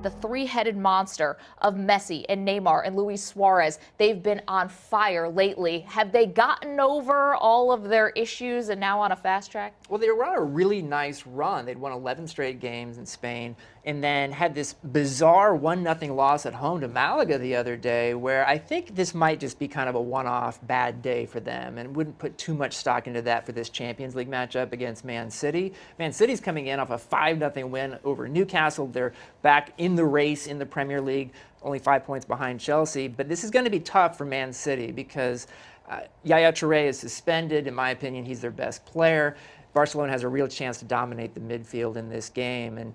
the three-headed monster of Messi and Neymar and Luis Suarez. They've been on fire lately. Have they gotten over all of their issues and now on a fast track? Well, they were on a really nice run. They'd won 11 straight games in Spain and then had this bizarre 1-0 loss at home to Malaga the other day, where I think this might just be kind of a one-off bad day for them, and wouldn't put too much stock into that for this Champions League matchup against Man City. Man City's coming in off a 5-0 win over Newcastle. They're back in the race in the Premier League, only 5 points behind Chelsea. But this is going to be tough for Man City because Yaya Touré is suspended. In my opinion, he's their best player. Barcelona has a real chance to dominate the midfield in this game. And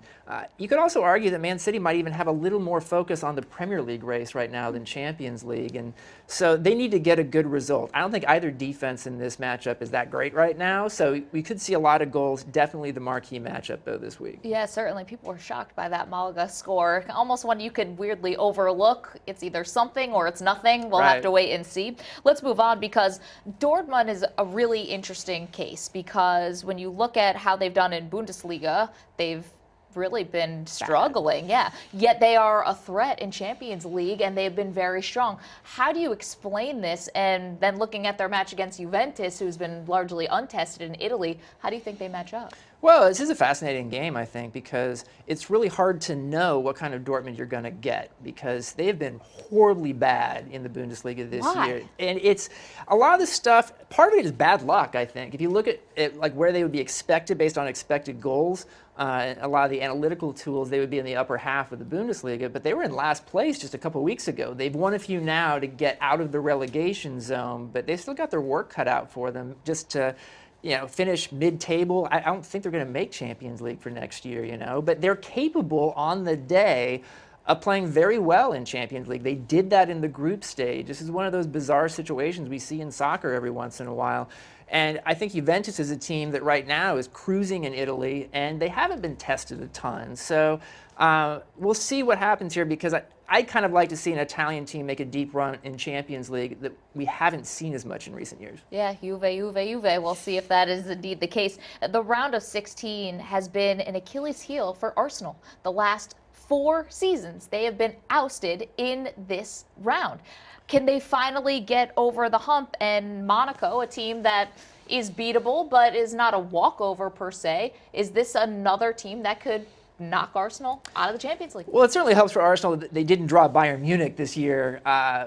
you could also argue that Man City might even have a little more focus on the Premier League race right now than Champions League. And so they need to get a good result. I don't think either defense in this matchup is that great right now. So we could see a lot of goals. Definitely the marquee matchup, though, this week. Yeah, certainly. People were shocked by that Malaga score. Almost one you could weirdly overlook. It's either something or it's nothing. We'll have to wait and see. Let's move on, because Dortmund is a really interesting case, because when you look at how they've done in Bundesliga, they've really been struggling. Yeah, yet they are a threat in Champions League and they've been very strong. How do you explain this? And then looking at their match against Juventus, who's been largely untested in Italy, how do you think they match up? Well, this is a fascinating game, I think, because it's really hard to know what kind of Dortmund you're going to get, because they have been horribly bad in the Bundesliga this year. And it's a lot of the stuff, part of it is bad luck, I think. If you look at it, like where they would be expected based on expected goals, a lot of the analytical tools, they would be in the upper half of the Bundesliga, but they were in last place just a couple weeks ago. They've won a few now to get out of the relegation zone, but they've still got their work cut out for them just to finish mid-table. I don't think they're going to make Champions League for next year, but they're capable on the day of playing very well in Champions League. They did that in the group stage. This is one of those bizarre situations we see in soccer every once in a while. And I think Juventus is a team that right now is cruising in Italy, and they haven't been tested a ton. So we'll see what happens here, because I'd kind of like to see an Italian team make a deep run in Champions League that we haven't seen as much in recent years. Yeah, Juve. We'll see if that is indeed the case. The round of 16 has been an Achilles heel for Arsenal. The last 4 seasons, they have been ousted in this round. Can they finally get over the hump? And Monaco, a team that is beatable but is not a walkover per se, is this another team that could knock Arsenal out of the Champions League? Well, it certainly helps for Arsenal that they didn't draw Bayern Munich this year,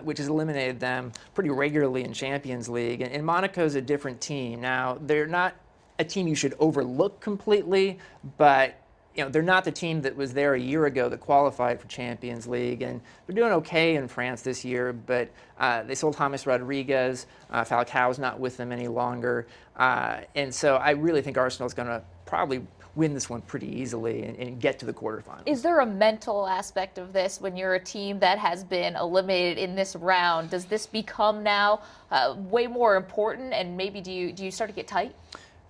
which has eliminated them pretty regularly in Champions League. And Monaco's a different team. Now, they're not a team you should overlook completely, but they're not the team that was there a year ago that qualified for Champions League, and they're doing okay in France this year, but they sold James Rodriguez. Falcao's not with them any longer, and so I really think Arsenal's going to probably win this one pretty easily and get to the quarterfinals. Is there a mental aspect of this when you're a team that has been eliminated in this round? Does this become now way more important, and maybe do you start to get tight?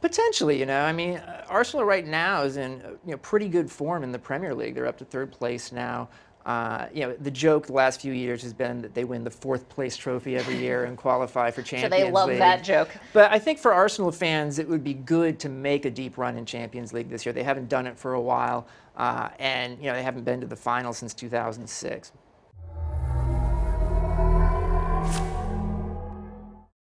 Potentially, I mean, Arsenal right now is in pretty good form in the Premier League. They're up to 3rd place now. The joke the last few years has been that they win the 4th place trophy every year and qualify for Champions League. So they love that joke. But I think for Arsenal fans, it would be good to make a deep run in Champions League this year. They haven't done it for a while, and they haven't been to the final since 2006.